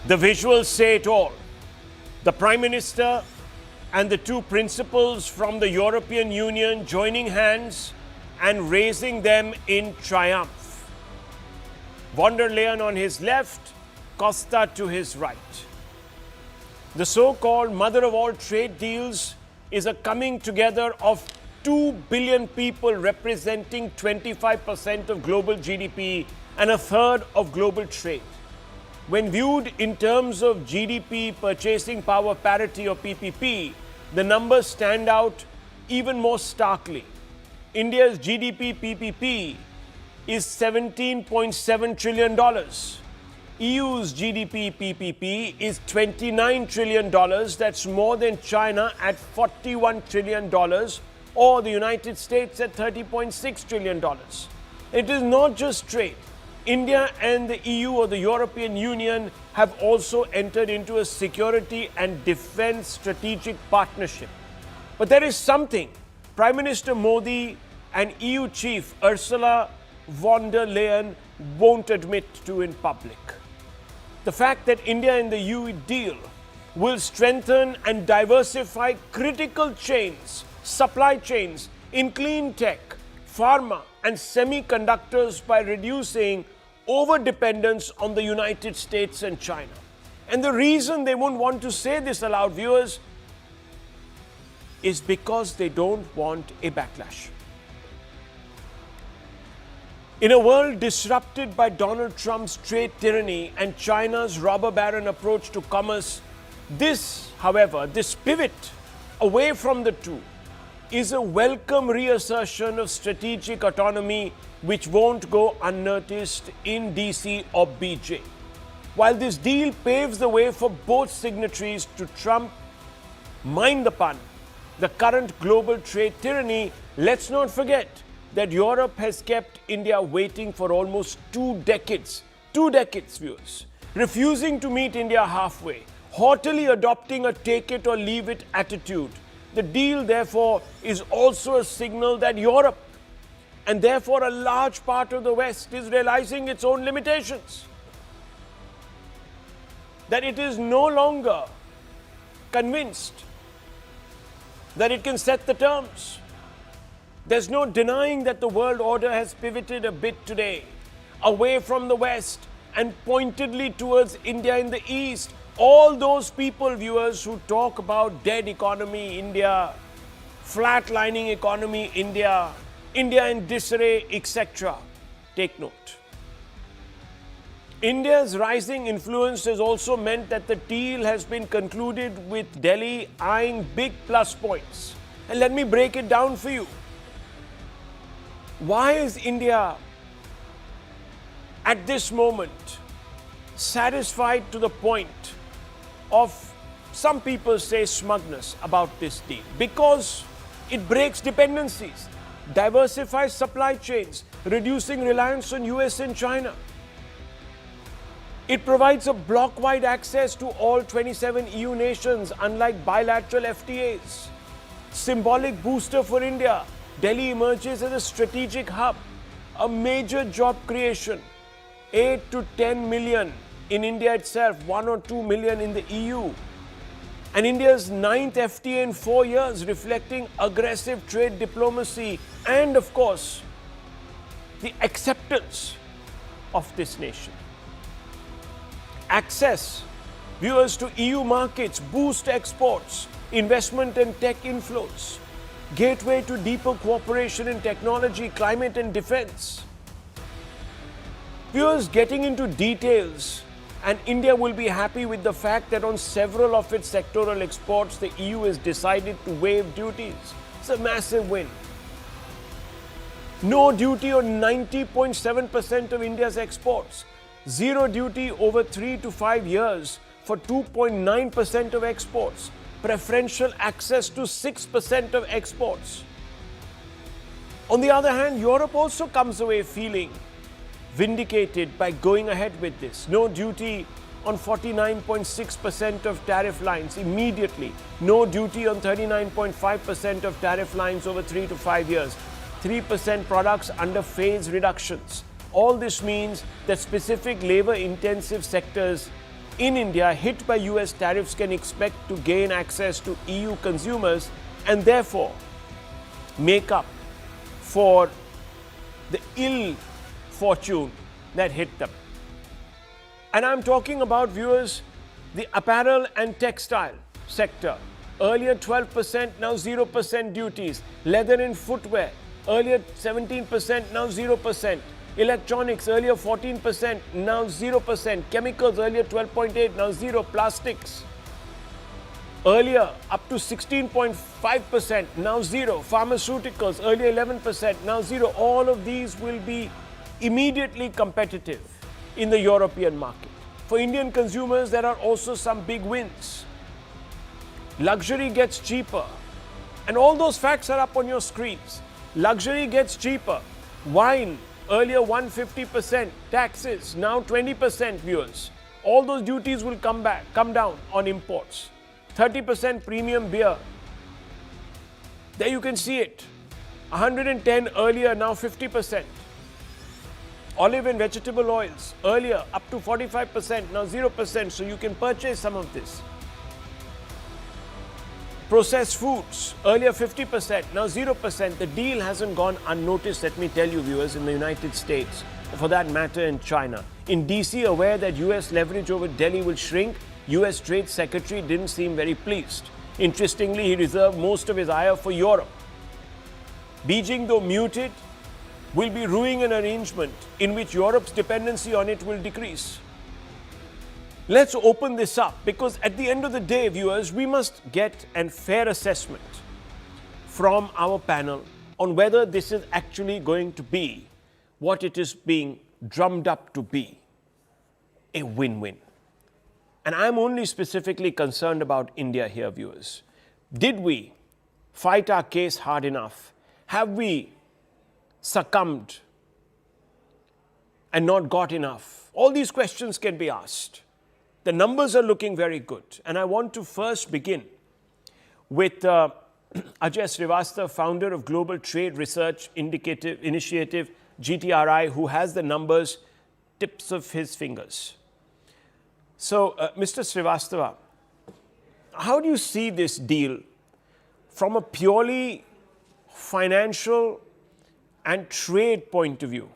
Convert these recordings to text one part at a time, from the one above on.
The visuals say it all. The Prime Minister and the two principals from the European Union joining hands and raising them in triumph. Von der Leyen on his left, Costa to his right. The so-called mother of all trade deals is a coming together of 2 billion people representing 25% of global GDP and a third of global trade. When viewed in terms of GDP purchasing power parity or PPP, the numbers stand out even more starkly. India's GDP PPP is $17.7 trillion. EU's GDP PPP is $29 trillion. That's more than China at $41 trillion or the United States at $30.6 trillion. It is not just trade. India and the EU or the European Union have also entered into a security and defense strategic partnership. But there is something Prime Minister Modi and EU Chief Ursula von der Leyen won't admit to in public. The fact that India and the EU deal will strengthen and diversify critical chains, supply chains in clean tech, pharma and semiconductors by reducing over-dependence on the United States and China. And the reason they won't want to say this aloud, viewers, is because they don't want a backlash. In a world disrupted by Donald Trump's trade tyranny and China's robber baron approach to commerce, this, however, this pivot away from the two is a welcome reassertion of strategic autonomy which won't go unnoticed in DC or BJ. While this deal paves the way for both signatories to Trump, mind the pun, the current global trade tyranny, let's not forget that Europe has kept India waiting for almost 2 decades, viewers, refusing to meet India halfway, haughtily adopting a take it or leave it attitude. The deal, therefore, is also a signal that Europe, and therefore a large part of the West, is realizing its own limitations. That it is no longer convinced that it can set the terms. There's no denying that the world order has pivoted a bit today, away from the West and pointedly towards India in the East. All those people, viewers, who talk about dead economy India, flatlining economy India, India in disarray, etc., take note. India's rising influence has also meant that the deal has been concluded with Delhi eyeing big plus points. And let me break it down for you. Why is India at this moment satisfied to the point of, some people say, smugness about this deal? Because it breaks dependencies, diversifies supply chains, reducing reliance on US and China. It provides a bloc-wide access to all 27 EU nations, unlike bilateral FTAs. Symbolic booster for India. Delhi emerges as a strategic hub, a major job creation, 8 to 10 million in India itself, 1 or 2 million in the EU. And India's 9th FTA in 4 years, reflecting aggressive trade diplomacy and, of course, the acceptance of this nation. Access, viewers, to EU markets, boost exports, investment and tech inflows, gateway to deeper cooperation in technology, climate and defense. Viewers, getting into details, and India will be happy with the fact that on several of its sectoral exports, the EU has decided to waive duties. It's a massive win. No duty on 90.7% of India's exports. Zero duty over 3 to 5 years for 2.9% of exports. Preferential access to 6% of exports. On the other hand, Europe also comes away feeling vindicated by going ahead with this. No duty on 49.6% of tariff lines immediately. No duty on 39.5% of tariff lines over 3 to 5 years. 3% products under phase reductions. All this means that specific labor-intensive sectors in India hit by US tariffs can expect to gain access to EU consumers and therefore make up for the ill fortune that hit them. And I'm talking about, viewers, the apparel and textile sector. Earlier 12%, now 0% duties. Leather and footwear, earlier 17%, now 0%. Electronics, earlier 14%, now 0%. Chemicals, earlier 12.8%, now 0%. Plastics, earlier up to 16.5%, now 0%. Pharmaceuticals, earlier 11%, now 0%. All of these will be immediately competitive in the European market. For Indian consumers, there are also some big wins. Luxury gets cheaper. And all those facts are up on your screens. Luxury gets cheaper. Wine, earlier 150% taxes, now 20%, viewers. All those duties will come down on imports. 30% premium beer. There you can see it. 110 earlier, now 50%. Olive and vegetable oils, earlier up to 45%, now 0%, so you can purchase some of this. Processed foods, earlier 50%, now 0%. The deal hasn't gone unnoticed, let me tell you, viewers, in the United States, or for that matter in China. In DC, aware that US leverage over Delhi will shrink, US Trade Secretary didn't seem very pleased. Interestingly, he reserved most of his ire for Europe. Beijing, though muted, will be ruining an arrangement in which Europe's dependency on it will decrease. Let's open this up, because at the end of the day, viewers, we must get a fair assessment from our panel on whether this is actually going to be what it is being drummed up to be, a win-win. And I'm only specifically concerned about India here, viewers. Did we fight our case hard enough? Have we succumbed and not got enough? All these questions can be asked. The numbers are looking very good. And I want to first begin with Ajay Srivastava, founder of Global Trade Research Initiative, GTRI, who has the numbers tips of his fingers. So, Mr. Srivastava, how do you see this deal from a purely financial and trade point of view,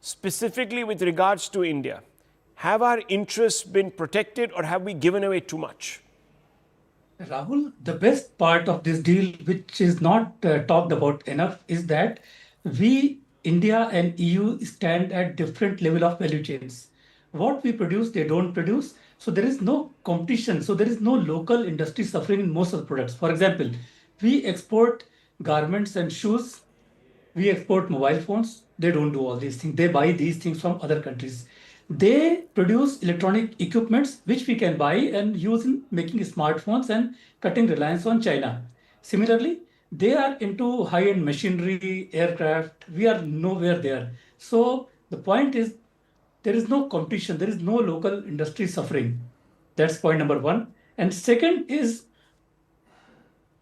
specifically with regards to India? Have our interests been protected, or have we given away too much? Rahul, the best part of this deal, which is not talked about enough, is that we, India and EU, stand at different level of value chains. What we produce, they don't produce. So there is no competition. So there is no local industry suffering in most of the products. For example, we export garments and shoes. We export mobile phones. They don't do all these things. They buy these things from other countries. They produce electronic equipments, which we can buy and use in making smartphones and cutting reliance on China. Similarly, they are into high-end machinery, aircraft. We are nowhere there. So the point is, there is no competition. There is no local industry suffering. That's point number one. And second is,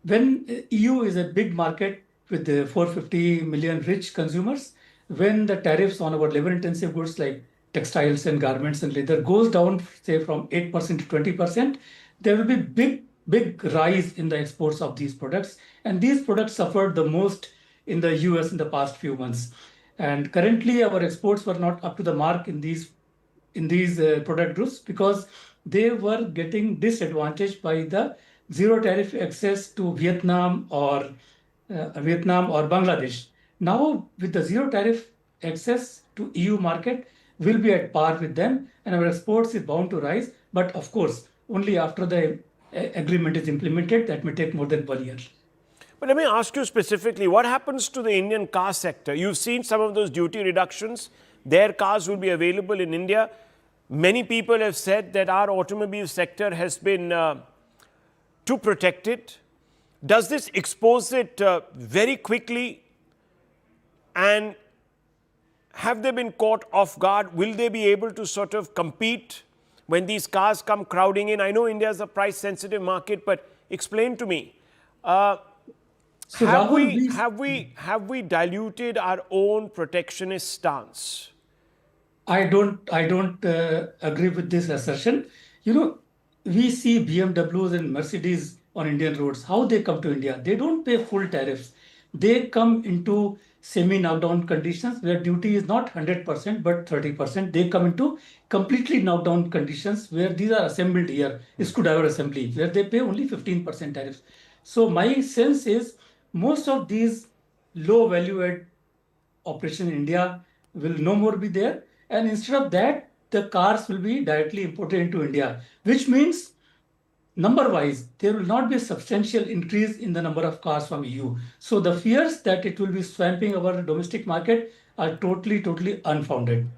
when EU is a big market with 450 million rich consumers, when the tariffs on our labor-intensive goods like textiles and garments and leather goes down, say from 8% to 20%, there will be big rise in the exports of these products. And these products suffered the most in the US in the past few months. And currently, our exports were not up to the mark in these product groups because they were getting disadvantaged by the zero tariff access to Vietnam or Bangladesh. Now, with the zero tariff access to EU market, we'll be at par with them, and our exports is bound to rise. But of course, only after the agreement is implemented. That may take more than 1 year. But let me ask you specifically, what happens to the Indian car sector? You've seen some of those duty reductions. Their cars will be available in India. Many people have said that our automobile sector has been too protected. Does this expose it very quickly? And have they been caught off guard? Will they be able to sort of compete when these cars come crowding in? I know India is a price-sensitive market, but explain to me. Have we diluted our own protectionist stance? I don't agree with this assertion. You know, we see BMWs and Mercedes on Indian roads. How they come to India? They don't pay full tariffs. They come into semi knockdown conditions where duty is not 100% but 30%. They come into completely knockdown conditions where these are assembled here, screwdriver assembly, where they pay only 15% tariffs. So my sense is most of these low value add operation in India will no more be there. And instead of that, the cars will be directly imported into India, which means number wise, there will not be a substantial increase in the number of cars from EU. So the fears that it will be swamping our domestic market are totally unfounded.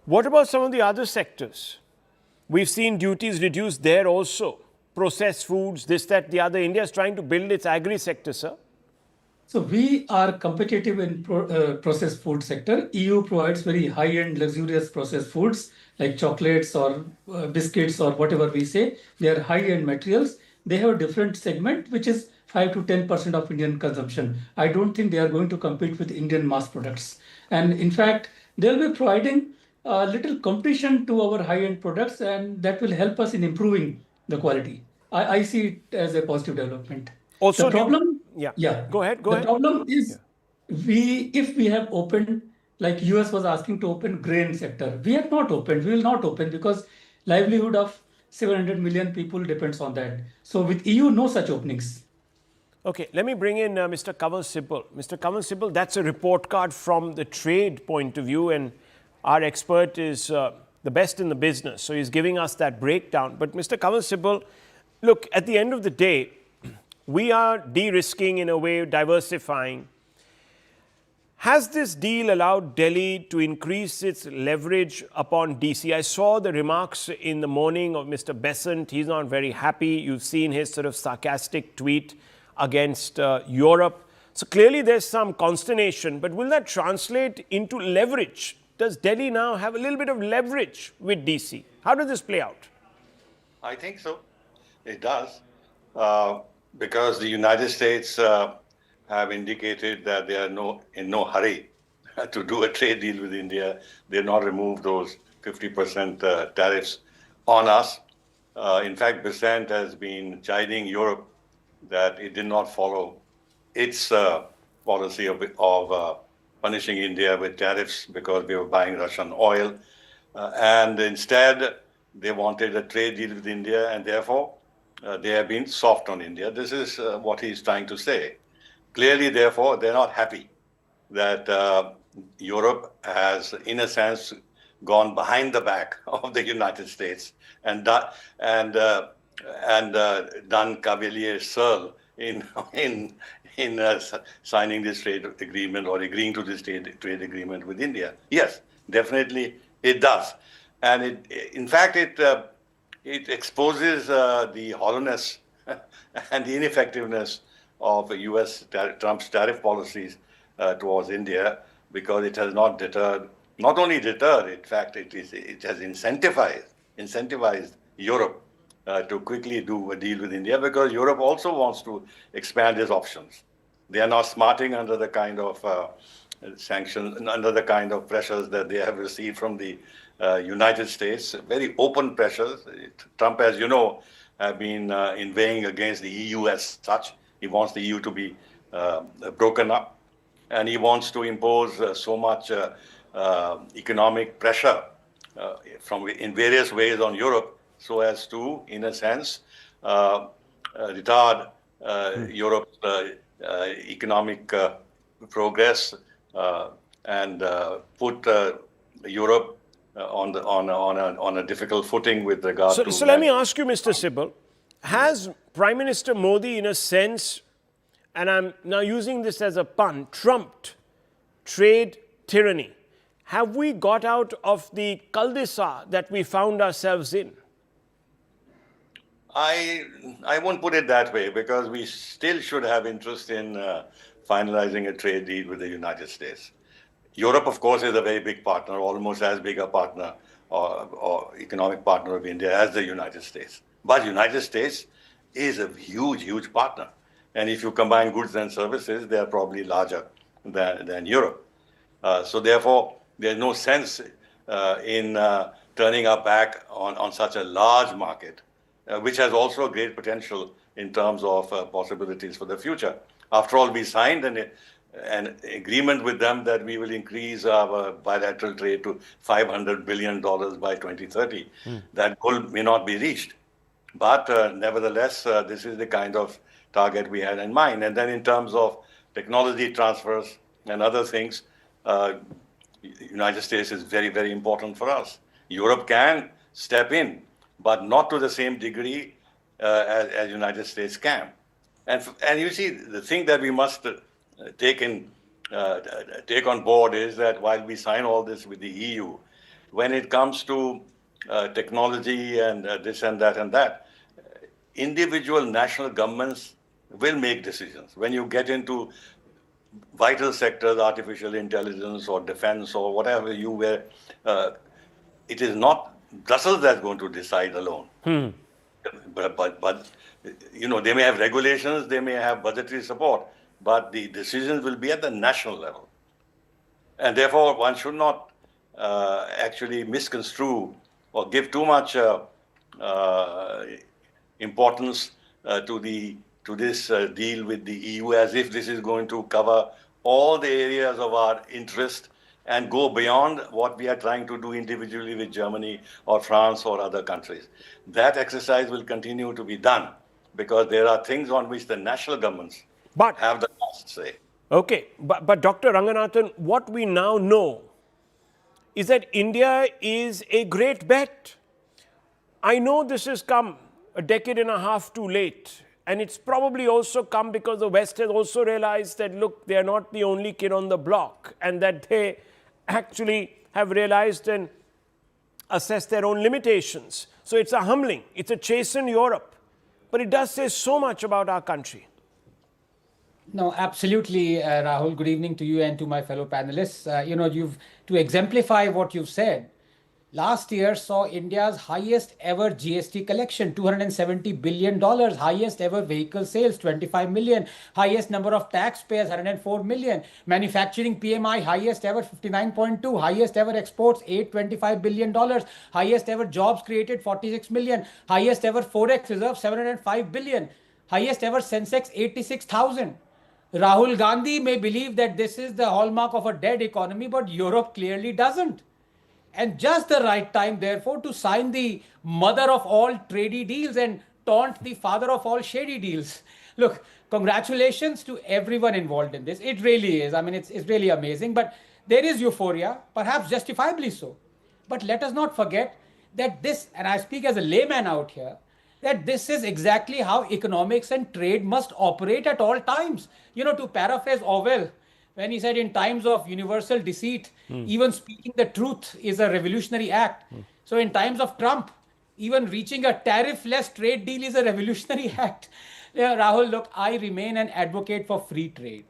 What about some of the other sectors? We've seen duties reduced there also. Processed foods, this, that, the other. India is trying to build its agri sector, sir. So we are competitive in processed food sector. EU provides very high-end, luxurious processed foods like chocolates or biscuits or whatever we say. They are high-end materials. They have a different segment, which is 5 to 10% of Indian consumption. I don't think they are going to compete with Indian mass products. And in fact, they'll be providing a little competition to our high-end products, and that will help us in improving the quality. I see it as a positive development. The Also, problem, yeah. yeah, Go ahead, go the ahead. problem Yeah. is if we have opened, like US was asking to open grain sector, we have not opened, we will not open because livelihood of 700 million people depends on that. So with EU, no such openings. Okay, let me bring in Mr. Kanwal Sibal. Mr. Kanwal Sibal, that's a report card from the trade point of view, and our expert is the best in the business, so he's giving us that breakdown. But Mr. Kanwal Sibal, look, at the end of the day, we are de-risking in a way, diversifying. Has this deal allowed Delhi to increase its leverage upon DC? I saw the remarks in the morning of Mr. Besant. He's not very happy. You've seen his sort of sarcastic tweet against Europe. So clearly there's some consternation, but will that translate into leverage? Does Delhi now have a little bit of leverage with DC? How does this play out? I think so. It does. Because the United States have indicated that they are in no hurry to do a trade deal with India. They've not removed those 50% tariffs on us. In fact, Besant has been chiding Europe that it did not follow its policy of punishing India with tariffs because we were buying Russian oil. And instead, they wanted a trade deal with India, and therefore, they have been soft on India. This is what he's trying to say. Clearly, therefore, they're not happy that Europe has, in a sense, gone behind the back of the United States and done Cavalier Searle in signing this trade agreement or agreeing to this trade agreement with India. Yes, definitely it does, and in fact, it exposes the hollowness and the ineffectiveness of Trump's tariff policies towards India, because it has not only deterred, in fact, it has incentivized Europe to quickly do a deal with India, because Europe also wants to expand its options. They are not smarting under the kind of sanctions, under the kind of pressures that they have received from the United States, very open pressures. Trump, as you know, have been inveighing against the EU as such. He wants the EU to be broken up, and he wants to impose so much economic pressure in various ways on Europe, so as to, in a sense, retard Europe's economic progress and put Europe on a difficult footing with regard to. So let me ask you, Mr. Sibal, has Prime Minister Modi, in a sense, and I'm now using this as a pun, trumped trade tyranny? Have we got out of the cul-de-sac that we found ourselves in? I won't put it that way, because we still should have interest in finalizing a trade deal with the United States. Europe, of course, is a very big partner, almost as big a partner or economic partner of India as the United States. But the United States is a huge partner. And if you combine goods and services, they are probably larger than Europe. So therefore, there's no sense in turning our back on such a large market, which has also great potential in terms of possibilities for the future. After all, we signed an agreement with them that we will increase our bilateral trade to $500 billion by 2030. That goal may not be reached, but nevertheless, this is the kind of target we had in mind. And then in terms of technology transfers and other things, United States is very, very important for us. Europe can step in, but not to the same degree as United States can. And you see, the thing that we must take on board is that while we sign all this with the EU, when it comes to technology and this and that, individual national governments will make decisions. When you get into vital sectors, artificial intelligence or defense or whatever it is not Brussels that's going to decide alone. But they may have regulations, they may have budgetary support, but the decisions will be at the national level. And therefore, one should not actually misconstrue or give too much importance to this deal with the EU as if this is going to cover all the areas of our interest and go beyond what we are trying to do individually with Germany or France or other countries. That exercise will continue to be done because there are things on which the national governments have the last say. Okay, but Dr. Ranganathan, what we now know is that India is a great bet. I know this has come a decade and a half too late. And it's probably also come because the West has also realized that, look, they're not the only kid on the block, and that they actually have realized and assessed their own limitations. So it's a humbling, it's a chastened Europe. But it does say so much about our country. No, absolutely, Rahul. Good evening to you and to my fellow panelists. To exemplify what you've said, last year saw India's highest ever GST collection, $270 billion, highest ever vehicle sales, 25 million, highest number of taxpayers, 104 million, manufacturing PMI, highest ever, 59.2, highest ever exports, $825 billion, highest ever jobs created, 46 million, highest ever Forex reserve, 705 billion, highest ever Sensex, 86,000. Rahul Gandhi may believe that this is the hallmark of a dead economy, but Europe clearly doesn't. And just the right time, therefore, to sign the mother of all trady deals and taunt the father of all shady deals. Look, congratulations to everyone involved in this. It really is. I mean, it's really amazing. But there is euphoria, perhaps justifiably so. But let us not forget that this, and I speak as a layman out here, that this is exactly how economics and trade must operate at all times. To paraphrase Orwell, when he said in times of universal deceit, even speaking the truth is a revolutionary act. So in times of Trump, even reaching a tariff-less trade deal is a revolutionary act. Rahul, look, I remain an advocate for free trade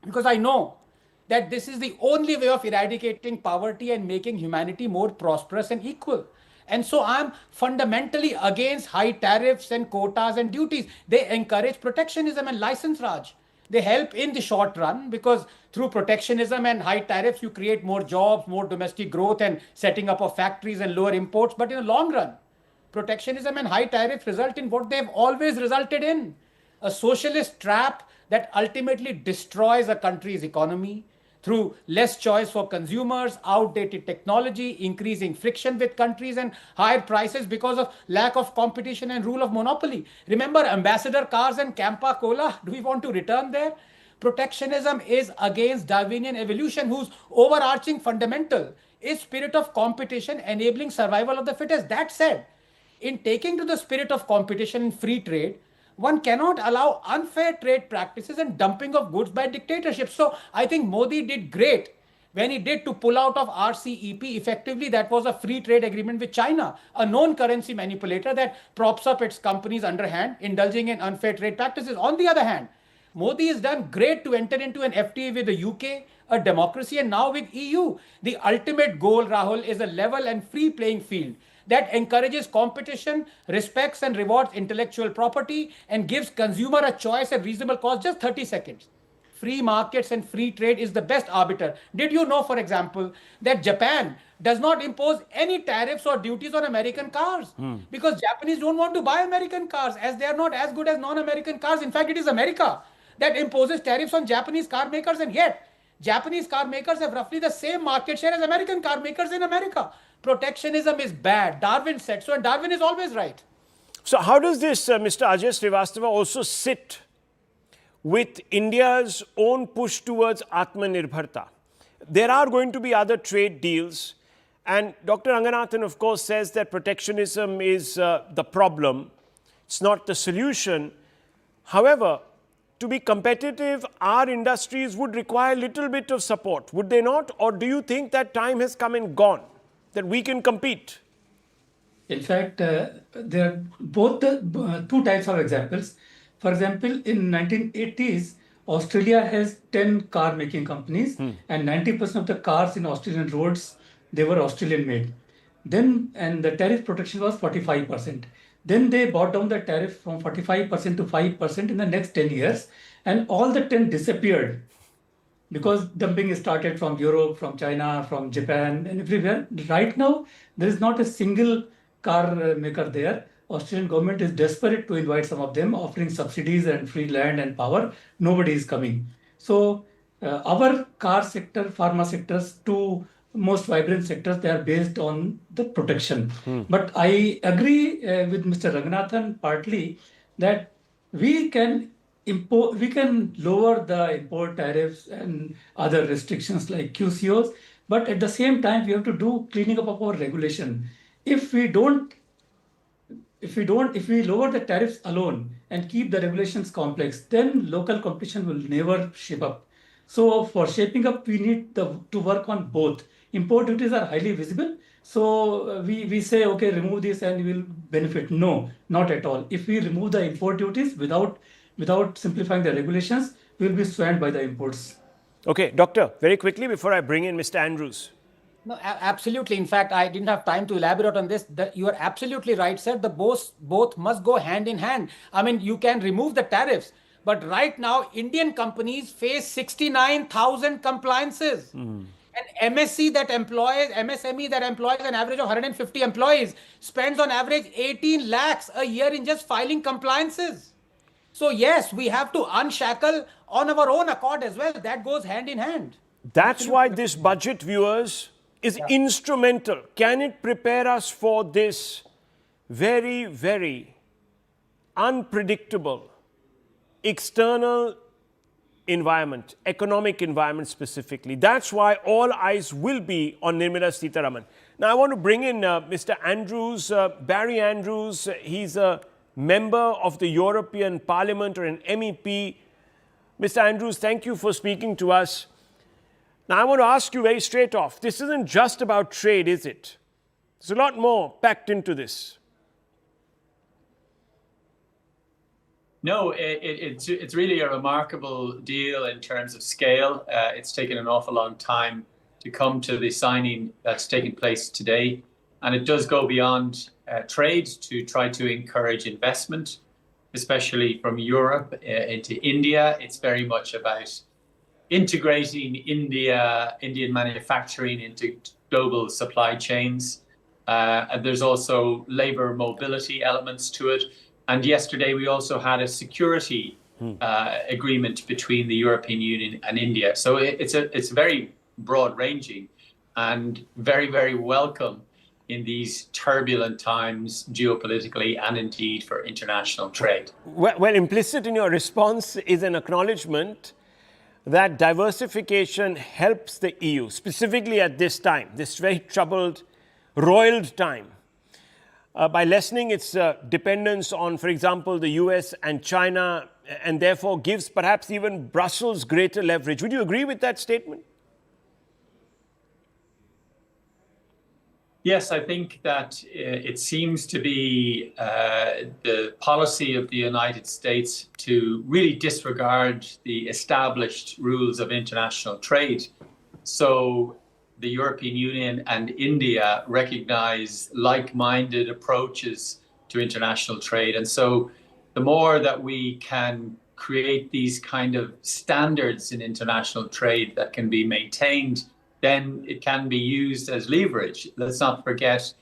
because I know that this is the only way of eradicating poverty and making humanity more prosperous and equal. And so I'm fundamentally against high tariffs and quotas and duties. They encourage protectionism and license raj. They help in the short run because through protectionism and high tariffs, you create more jobs, more domestic growth and setting up of factories and lower imports. But in the long run, protectionism and high tariffs result in what they've always resulted in, a socialist trap that ultimately destroys a country's economy through less choice for consumers, outdated technology, increasing friction with countries and higher prices because of lack of competition and rule of monopoly. Remember Ambassador cars and Campa Cola? Do we want to return there? Protectionism is against Darwinian evolution, whose overarching fundamental is spirit of competition enabling survival of the fittest. That said, in taking to the spirit of competition in free trade, one cannot allow unfair trade practices and dumping of goods by dictatorships. So I think Modi did great when he did to pull out of RCEP. Effectively, that was a free trade agreement with China, a known currency manipulator that props up its companies underhand, indulging in unfair trade practices. On the other hand, Modi has done great to enter into an FTA with the UK, a democracy, and now with EU. The ultimate goal, Rahul, is a level and free playing field that encourages competition, respects and rewards intellectual property, and gives consumer a choice at reasonable cost. Just 30 seconds. free markets and free trade is the best arbiter. Did you know, for example, that Japan does not impose any tariffs or duties on American cars? Because Japanese don't want to buy American cars as they are not as good as non-American cars. In fact, it is America that imposes tariffs on Japanese car makers, and yet Japanese car makers have roughly the same market share as American car makers in America. Protectionism is bad. Darwin said so, and Darwin is always right. So how does this, Mr. Ajay Srivastava, also sit with India's own push towards Atmanirbharta? There are going to be other trade deals, and Dr. Ranganathan, of course, says that protectionism is the problem. It's not the solution. However, to be competitive, our industries would require a little bit of support, would they not? Or do you think that time has come and gone, that we can compete? In fact, there are both the two types of examples. For example, in 1980s, Australia has 10 car making companies, and 90% of the cars in Australian roads, they were Australian made. Then, and the tariff protection was 45%. Then they brought down the tariff from 45% to 5% in the next 10 years, and all the 10 disappeared because dumping started from Europe, from China, from Japan, and everywhere. Right now, there is not a single car maker there. Australian government is desperate to invite some of them, offering subsidies and free land and power. Nobody is coming. So our car sector, pharma sectors, two most vibrant sectors, they are based on the protection. But I agree with Mr. Ranganathan partly that we can lower the import tariffs and other restrictions like QCOs, but at the same time we have to do cleaning up of our regulation. If we lower the tariffs alone and keep the regulations complex, then local competition will never shape up. So for shaping up, we need to work on both. Import duties are highly visible. So we say, okay, remove this and we will benefit. No, not at all. If we remove the import duties without simplifying the regulations, we will be swamped by the imports. Okay, Doctor, very quickly before I bring in Mr. Andrews. No, absolutely. In fact, I didn't have time to elaborate on this. You are absolutely right, sir. Both must go hand in hand. I mean, you can remove the tariffs, but right now, Indian companies face 69,000 compliances. An MSME that employs an average of 150 employees spends on average 18 lakhs a year in just filing compliances. So yes, we have to unshackle on our own accord as well. That goes hand in hand. That's why this budget, viewers, is instrumental. Can it prepare us for this very, very unpredictable external environment, economic environment specifically? That's why all eyes will be on Nirmala Sitharaman. Now, I want to bring in Mr. Andrews, Barry Andrews. He's a member of the European Parliament, or an MEP. Mr. Andrews, thank you for speaking to us. Now, I want to ask you very straight off, this isn't just about trade, is it? There's a lot more packed into this. No, it's really a remarkable deal in terms of scale. It's taken an awful long time to come to the signing that's taking place today. And it does go beyond trade to try to encourage investment, especially from Europe into India. It's very much about integrating Indian manufacturing into global supply chains. And there's also labor mobility elements to it. And yesterday we also had a security agreement between the European Union and India. So it's very broad ranging and very, very welcome in these turbulent times geopolitically and indeed for international trade. Well, implicit in your response is an acknowledgement that diversification helps the EU, specifically at this time, this very troubled, roiled time, by lessening its dependence on, for example, the US and China, and therefore gives perhaps even Brussels greater leverage. Would you agree with that statement? Yes, I think that it seems to be the policy of the United States to really disregard the established rules of international trade. So the European Union and India recognize like-minded approaches to international trade. And so the more that we can create these kind of standards in international trade that can be maintained, then it can be used as leverage. Let's not forget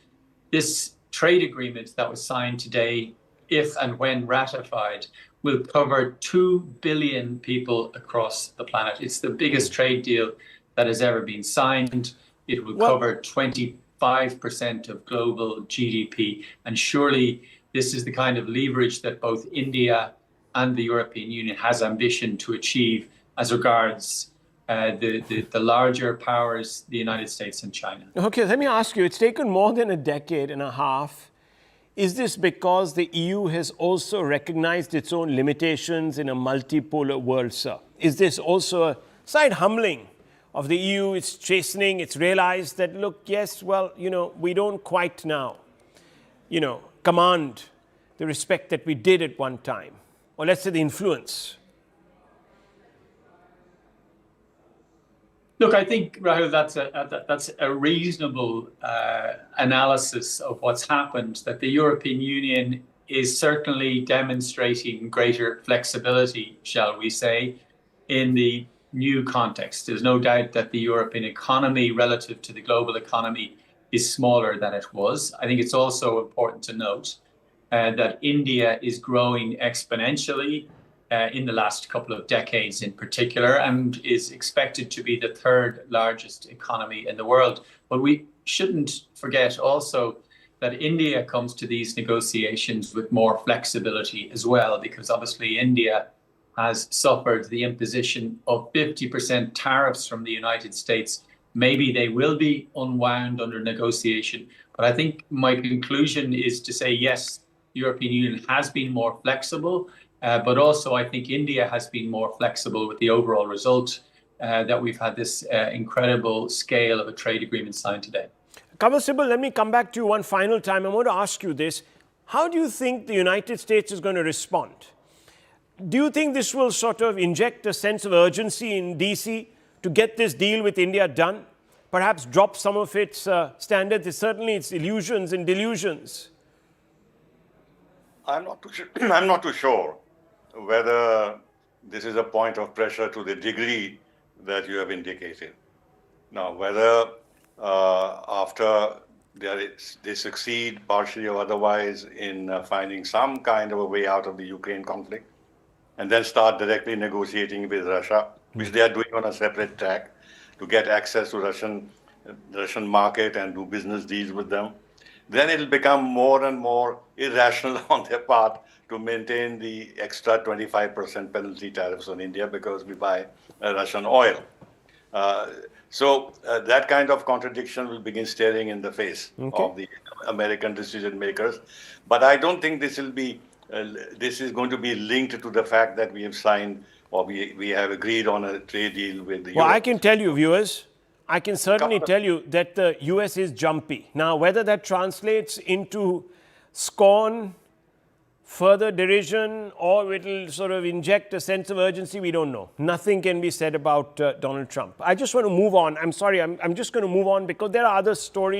this trade agreement that was signed today, if and when ratified, will cover 2 billion people across the planet. It's the biggest trade deal that has ever been signed. It will cover 25% of global GDP. And surely this is the kind of leverage that both India and the European Union has ambition to achieve as regards the larger powers, the United States and China. Okay, let me ask you, it's taken more than a decade and a half. Is this because the EU has also recognized its own limitations in a multipolar world, sir? Is this also a slight humbling of the EU? It's chastening, it's realized that, look, yes, well, we don't quite now, command the respect that we did at one time, or let's say the influence. Look, I think, Rahul, that's a reasonable analysis of what's happened, that the European Union is certainly demonstrating greater flexibility, shall we say, in the new context. There's no doubt that the European economy relative to the global economy is smaller than it was. I think it's also important to note that India is growing exponentially in the last couple of decades in particular, and is expected to be the third largest economy in the world. But we shouldn't forget also that India comes to these negotiations with more flexibility as well, because obviously India has suffered the imposition of 50% tariffs from the United States. Maybe they will be unwound under negotiation. But I think my conclusion is to say, yes, the European Union has been more flexible, but also I think India has been more flexible with the overall result that we've had this incredible scale of a trade agreement signed today. Kamal Sibal, let me come back to you one final time. I want to ask you this. How do you think the United States is going to respond? Do you think this will sort of inject a sense of urgency in DC to get this deal with India done? Perhaps drop some of its standards, certainly its illusions and delusions? I'm not too sure whether this is a point of pressure to the degree that you have indicated. Now, whether after they succeed partially or otherwise in finding some kind of a way out of the Ukraine conflict, and then start directly negotiating with Russia, which they are doing on a separate track to get access to Russian market and do business deals with them, then it'll become more and more irrational on their part to maintain the extra 25% penalty tariffs on India because we buy Russian oil. So that kind of contradiction will begin staring in the face of the American decision makers. But I don't think this will be. This is going to be linked to the fact that we have signed or we have agreed on a trade deal with the US. Well, I can tell you, viewers, I can certainly tell you that the US is jumpy. Now, whether that translates into scorn, further derision, or it will sort of inject a sense of urgency, we don't know. Nothing can be said about Donald Trump. I just want to move on. I'm sorry, I'm just going to move on because there are other stories.